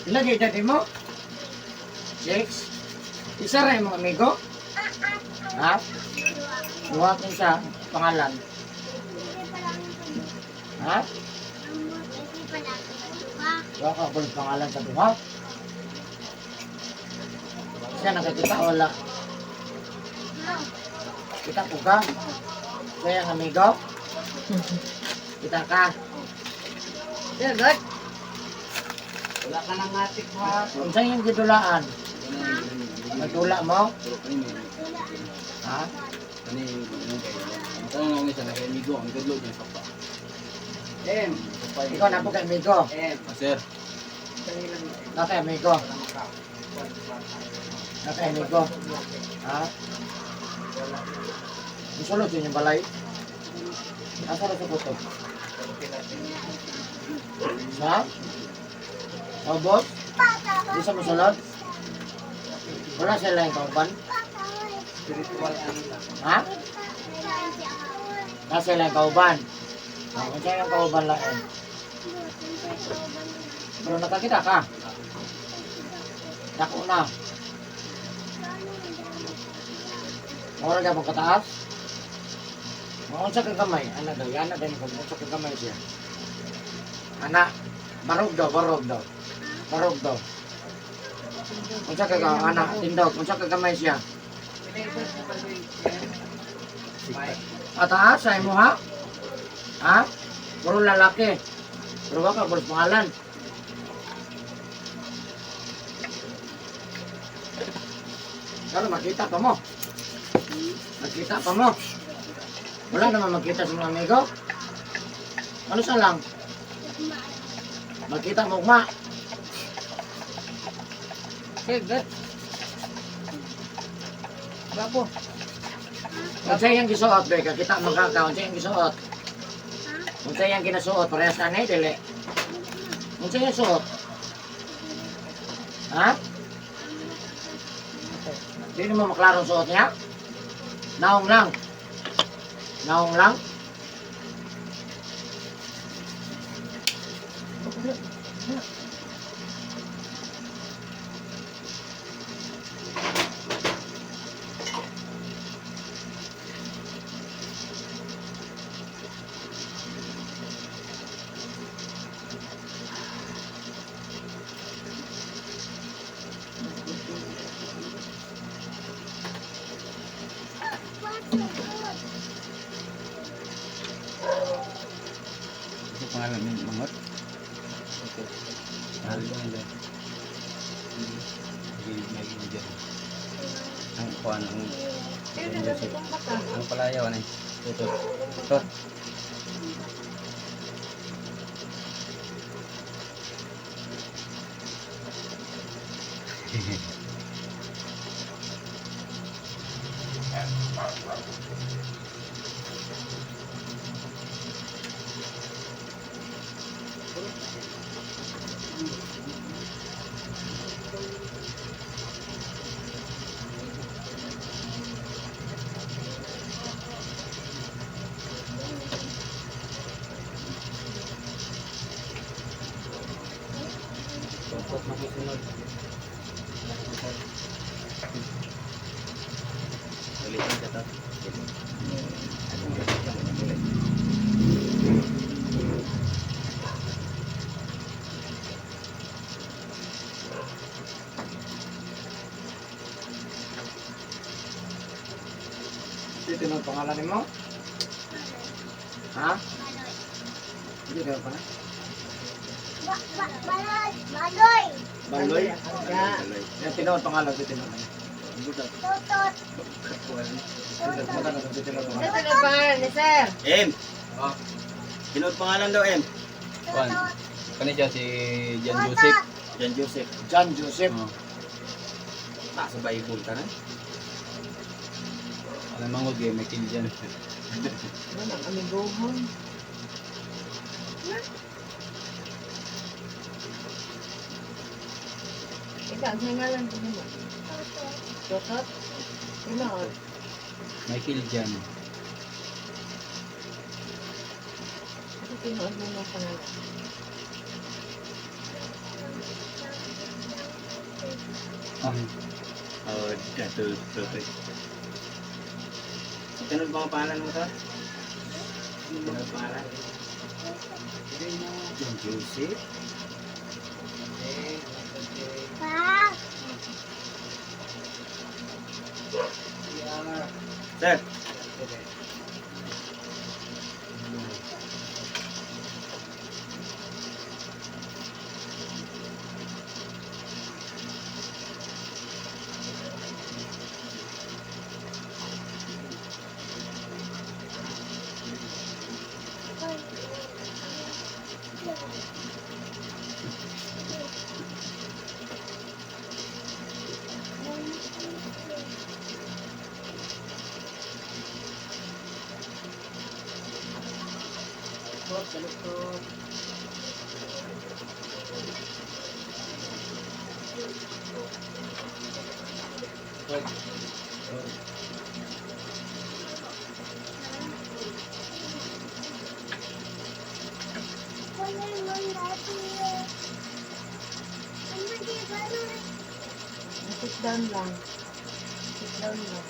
Ilagay dati mo. 6. Isa rin mo, amigo. Ha? Buhatin sa pangalan. Ha? Buha ka kung pangalan sa duha. Siya nakakita, wala. Kita ko ka. Kaya ang amigo. Kita ka. Sir, good. Wala ka nang atik ha. Kung saan yung gidulaan? Nagtula mo? Ha? Ano yung kayo? Ang tanong lang isa na kay Migo, ang gadlog niya sa pa. Ikaw na po kay amigo. Sir, Na kay amigo. Na kay amigo. Ha? Musulod yun yung balay. Asa na sa puto? Ha? O boss? Di sa musulod? Wala sila yung kauban? Spiritual ano lang. Ha? Nasa sila yung kauban? Kung siya yung kauban lang eh. Pero nakakita ka? Dako na. Mura ka pong kataas? Maunsa ka gamay? Anak daw, anak daw kung maunsa ka gamay siya. Anak, barog daw. Barog daw. Maunsa ka gamay, anak, tindog, maunsa ka gamay siya. Ataas, sa'yo mo ha? Ha? Puro lalaki. Pero baka, puro pangalan. Pero makita pa mo. Magkita pa mo. Wala naman magkita sa mga amigo. Ano sa lang? Magkita mo ma. Sir, good. Bravo. Kung siya yung gisuot, Beka, kita magkaka. Kung siya yung gisuot. Kung siya yung ginasuot, parehas ka na dili. Kung siya yung suot. Ha? Hindi mo maklarong suot niya? Naong lang. Naong lang. ito pangalan ng mangot. Ano ba nila? Naging dyan. Ang kuhan, ang palayaw na tutot. Tutot. Tutot makisunod. Ulitin ka tat. Dito na ang pangalan mo? Ha? Hindi ka pa na? Baloy! Baloy? Yeah. Yan, tinawag pangalan. Dito na. Tutot! Dito na Sir, pangalan. sino ang pangalan ni Sir? M. Kinood pangalan daw M. Juan. Tutot! Kanina si Jan Joseph. Jan Joseph. John Joseph. Oh. Tak sa Bible ka na. Alam mo game may kill dyan. Ano ang amigohon? Ikaw, ang ngalan ko naman. Totot? Sino? May kill dyan. Ano tinuod mo ng pangalan? Oh, jatuh tuh. Kanod ba ang pangalan mo to? Kanod pangalan? Yung Juicy? Pa. Sir! Wala naman dati eh. Ano di ba na? Sit down lang. Sit down lang.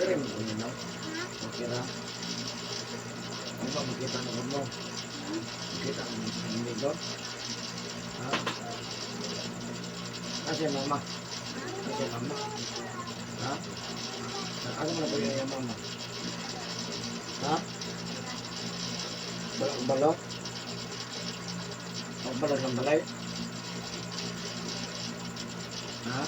Okay, ano na? Okay na. Ano ba makita na mo? Makita mo sa amigo? Ha? Kasi mama. Kasi mama. Ha? Ano mo na ba yung mama? Ha? Balok? Balok ng balay? Ha?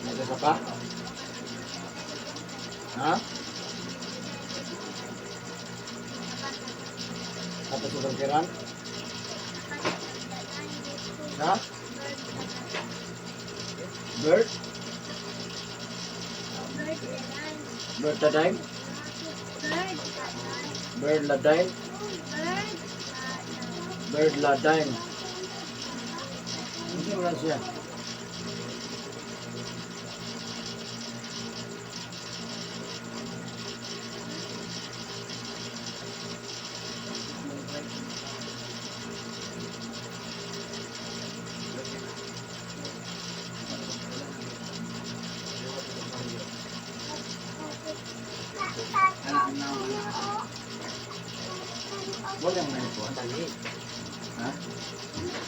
Nagasa pa? Ha? Tapos sa barkiran? Ha? Bird? Bird taday? Bird laday? Bird laday. Hindi mo lang siya. Wala mo na ito. Dali. Ha?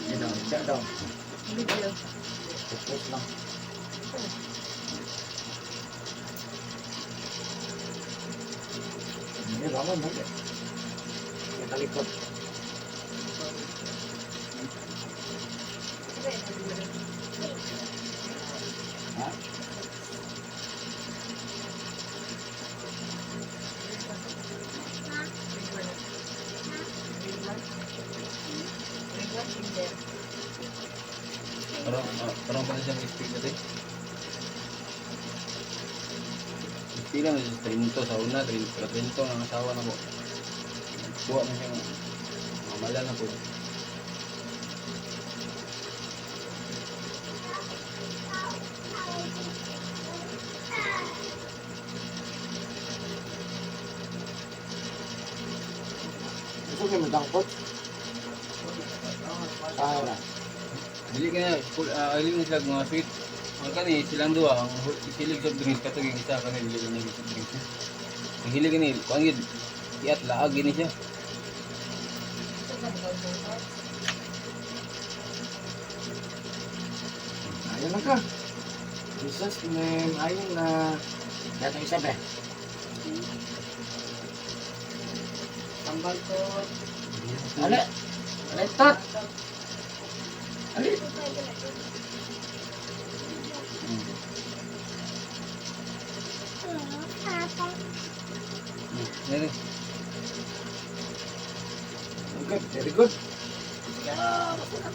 Hindi daw. Hindi daw. Video. Tapos lang. Hindi ba mo? Hindi. May talikod. Ha? Parang pala siyang speed natin. Speed lang sa trinto sa una, trinto ng asawa na po. Buwa na siyang mamala na po. Gusto niyo matangkot? Para. Dili ka na, alin na sila mga sweet. Ang kani, silang dua, ang isilig soft drinks katong yung isa kani, dili ka na yung soft drinks. Ang hilig ka ni, pangid, iat, laag, gini siya. Ayun lang ka. Jesus name. Ayun na. Datang isa ba? Tambal ko. Ali. Ali, tot. Ali. Yan Okay, very good.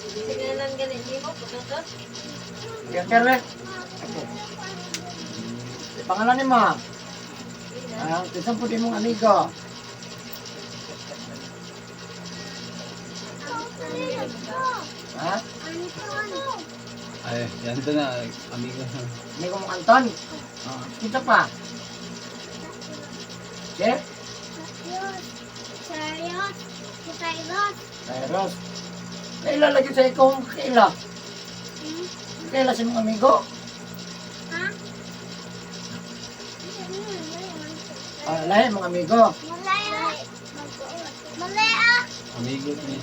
Sige na lang galing. Hindi mo, pututot. Kaya kaya. Pangalan ni Ma. Isang puti mong amigo. Ha? Ay, yan ito na, amigo. Amigo mong Anton. Kita pa. Chef? Kairos. Kaila lagi sa ikaw. Kaila. Kaila si mong amigo. Lahi mong amigo. Amigo ni.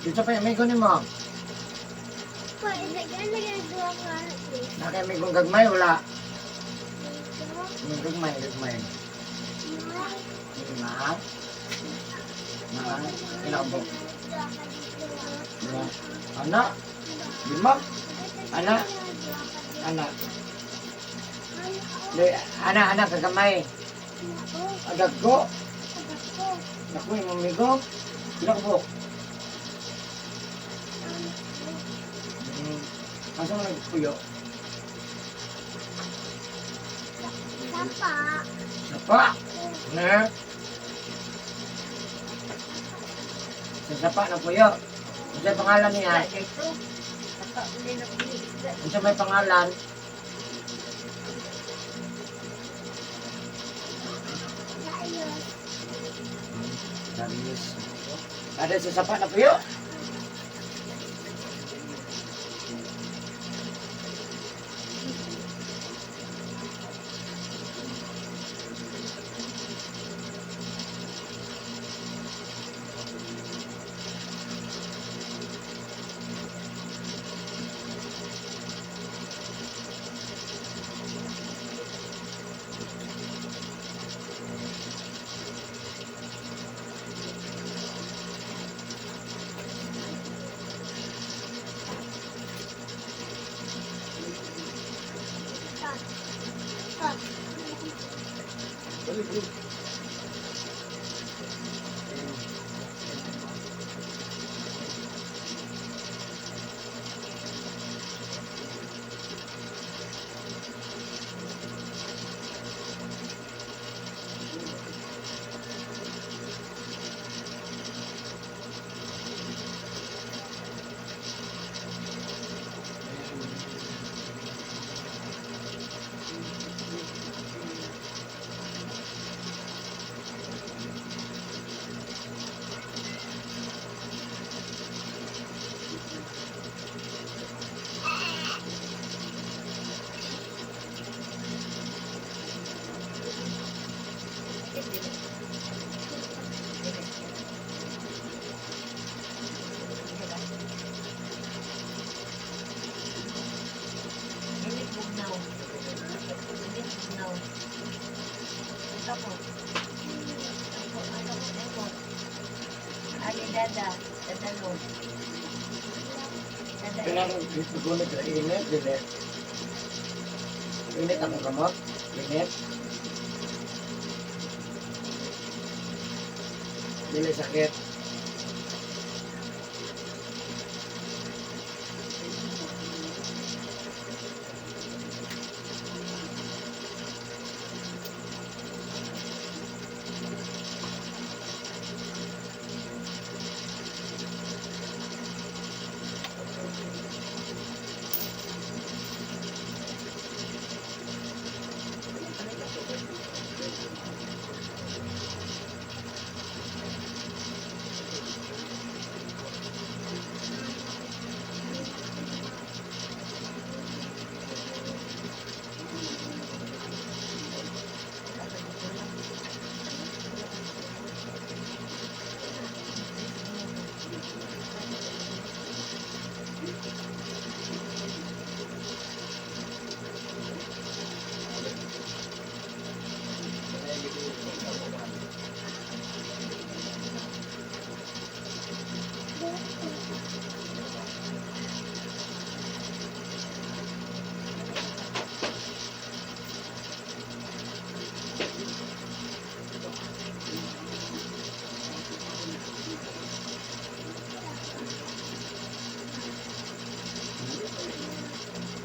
Dito pa yung amigo ni mo. Nakay amigong gagmay, wala. Gagmay. Ma? Ilang po? Anak? Lima? Anak? Anak, kagamay. Agad ko. Naku, yung amigo. Ilang po? Asa mo nagpuyo? Sapa? Ne? Sa sapa na puyo. Ano sa pangalan niya? Ito. Saka, hindi na pilis. Ano sa may pangalan? Darius. Ada sa sapa na puyo. Hindi bugnaw. Hindi bugnaw. Ito po. Ito po. Ali dada. Dadalo. Dada. Kailangan gunit na init, init. Init ang gamot. Init. Dili sakit.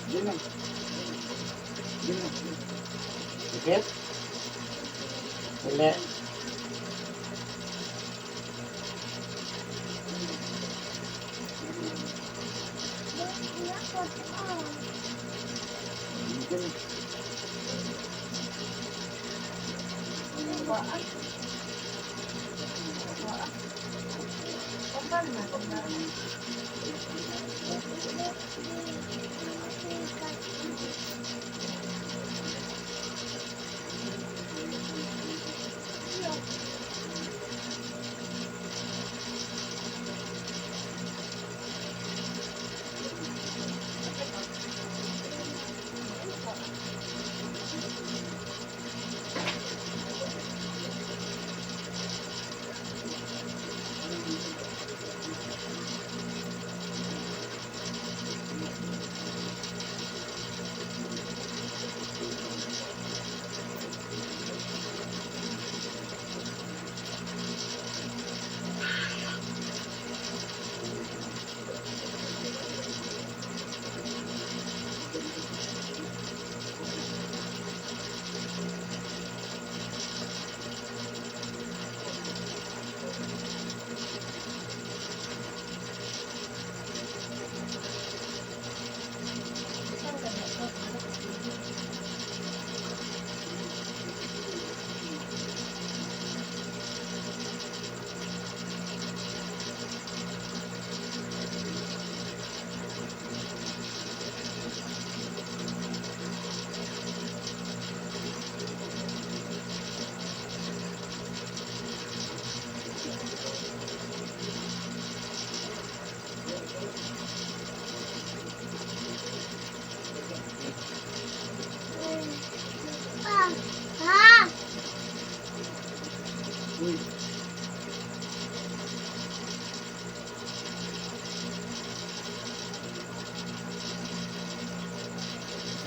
Dili. Dili. Sakit? Dili. Dili. Waan. Waan. Pagkano na, pagkano.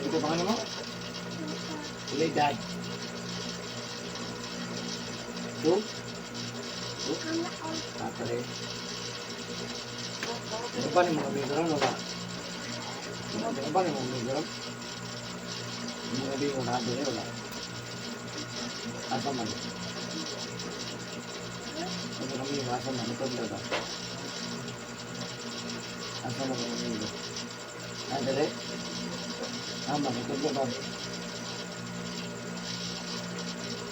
Ito pangalan mo? Leday. Two? Tatay. Ano ba ni mga bigran? Wala. Ano ba ni mga bigran? Mga bigran na doon wala. Asa man? Ano kami asa man? Ito ba? Asa man mga bigran? Dere? Ama, ito ba?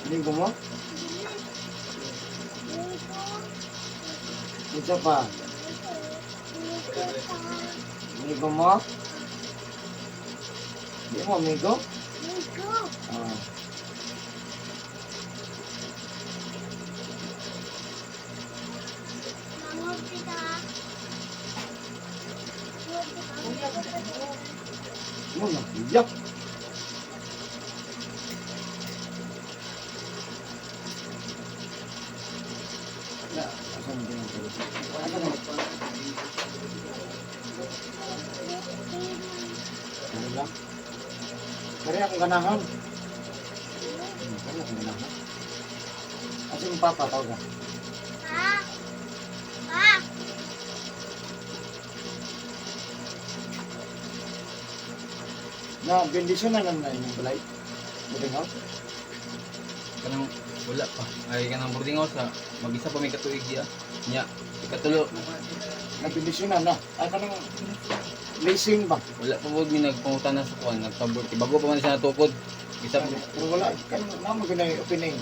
Linggo mo? Isa pa. Amigo mo? Di mo amigo? Ah. Mo na, iyak. Ya, asa mo din ito? Asa mo? Ano lang? Kaya akong ganahan. Kaya akong ganahan. Asa yung papa, tawag ka? Na, bendisyon na lang na yung balay. Buting house. Kanang wala pa. Ay kanang boarding house ha. Mag-isa pa may katuig diya. Nya, ikatulo. Nagbendisyon na. Ay, kanang leasing ba? Wala pa pod mi nagpangutan na sa kuan, nagpaborti. Bago pa man siya natukod. Isa Pero wala, kan mama ginay opening.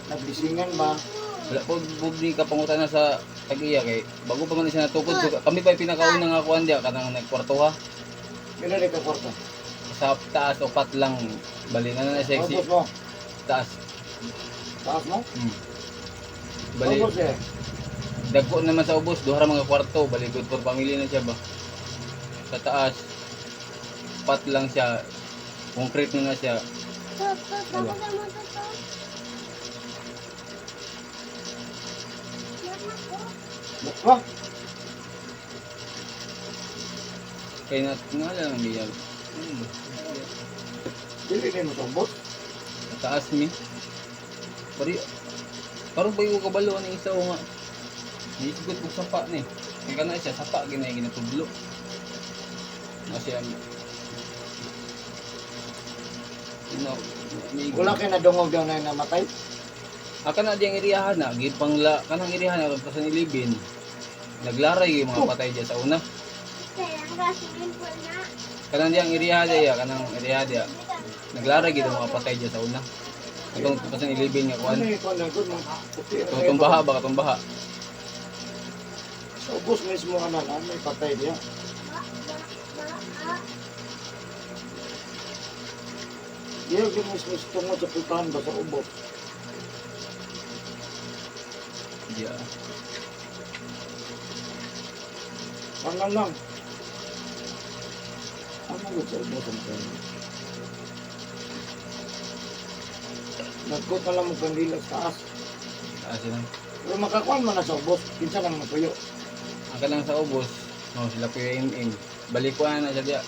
Naglisingan ba? wala pa pod mi kapangutan na sa tag-iya kay bago pa man siya natukod. So, kami pa yung pinakauna nga kuan diya kanang nagkwarto ha. Pila rin ka kwarta? Sa taas o pat lang bali na na sexy. Ubus mo? Taas. Taas mo? Bali. Ubus eh. Dagko naman sa ubos, duha ra mga kwarto, bali good for family na siya ba. Sa taas pat lang siya. Concrete na siya. Wah, Kaya nga lang niya. dili rin mo ubus. Sa taas mi. Parang ba yung kabalo ng isa o nga. Naisipot ko sapa ni. Kaya ka na siya, sapa ginay ginatudlo. Nga siya. Wala kayo nadungog daw na yung namatay. Aka na diyang iriyahan na, gipangla, kanang iriyahan na, kung pasan ilibin. Naglaray yung mga patay dyan sa una. Kanang diyang iriyahan dyan, kanang iriyahan dyan. Naglaray yung mga patay dyan sa una. Kung pasan ilibin nga kuhan. Ano yung kuwan na good mo? Itong baha ba, itong baha. Sa ubus mismo ka na, may patay diya. Diya yung mismo tungod sa putahan ba sa ubos. Yeah. Ano lang. Ano lang sa ubos ang tayo? Nagkot na lang mo kandila sa taas. Taas lang. Pero makakuan man na sa ubos, pinsa lang mapuyo. Aka lang sa ubos, no, sila po yung balikuan na siya diya.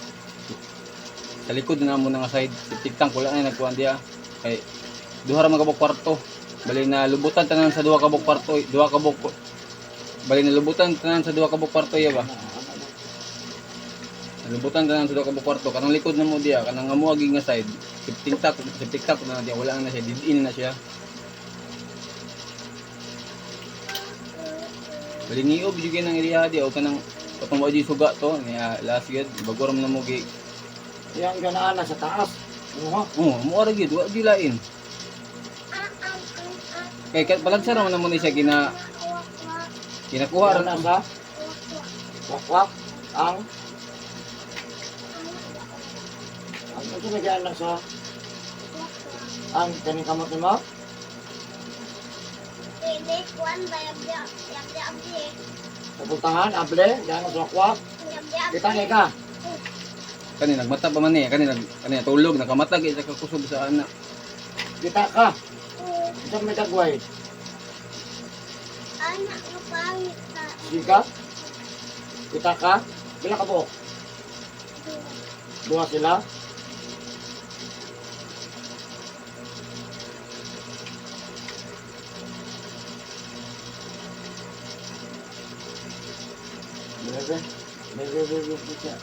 Sa likod na mo nga side, septic tank wala na nagkuhan diya. Kay duha ra magabok kwarto. Bali na lubutan tanan sa duha ka bok kwarto, duha ka bok. Bali na lubutan tanan sa duha ka bok kwarto ya ba? Lubutan tanan sa duha ka bok kwarto, kanang likod na mo diya, kanang amuagi nga side, septic tank na diya, wala na siya, didin na siya. Bali niyob jud nang iriha diya o kanang katong wa jud suga to, niya last gid bago ra man mo gi. Yang ganaan na sa taas. Ano Oh, mo ra gid wa jud lain. Kay palagsa ra man mo ni siya kinakuha ra na na sa wakwak ang ito nagyan na sa ang kaning kamot ni mo. Pupuntahan, able, yan na sa wakwak. Kita niya ka. kani nagmata pa man ni, kani tulog nakamatag isa ka kusog sa ana. Kita ka. Ito may dagway. Anak mo pangit ka. Sika. Kita ka. Pila ka buok? Dua sila. Bebe. Bebe siya.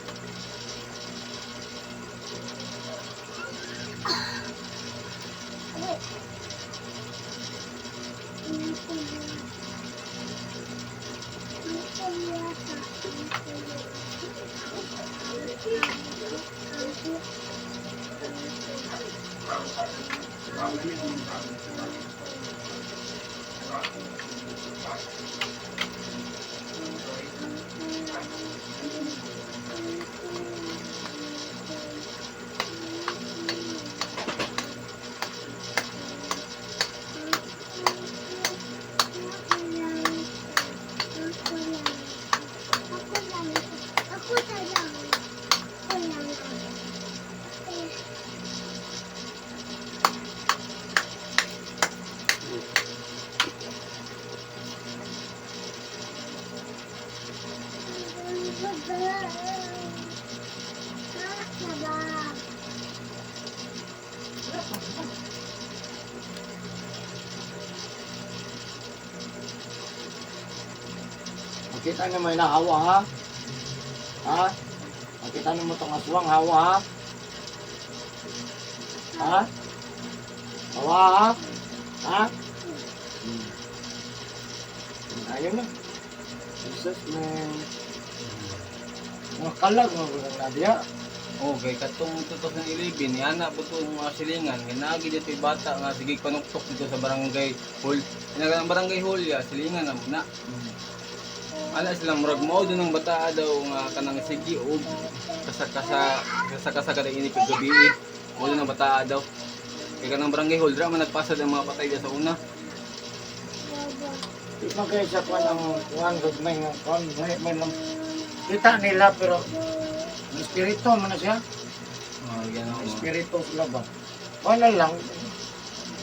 Makita niyo may nahawa ha? Ha? Makita niyo mo itong aswang hawa ha? Ha? Hawa ha? Ha? Ayun na. Jesus man. Mga kalag mga Nadia. Okay, katong 2011, ni anak po itong mga silingan. Ginagi dito yung bata nga, sige panuktok dito sa barangay hall. Ang barangay hall ya, silingan na muna. Ala sila, murag mo doon ng bata daw nga kanang sige o kasa kada inip yung gabi. Mo doon ng bata daw. Kaya kanang barangay hall, drama nagpasad ang mga patay dyan sa una. Di pa kayo sa kwan ang kwan, may kwan, may lang. Kita nila pero espiritu mo na siya. Yan ako. Espiritu sila ba? Wala lang.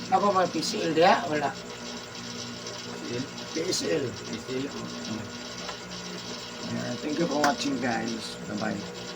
Ako may PCL dia? Wala. PCL. Isil. Thank you for watching guys. Bye-bye.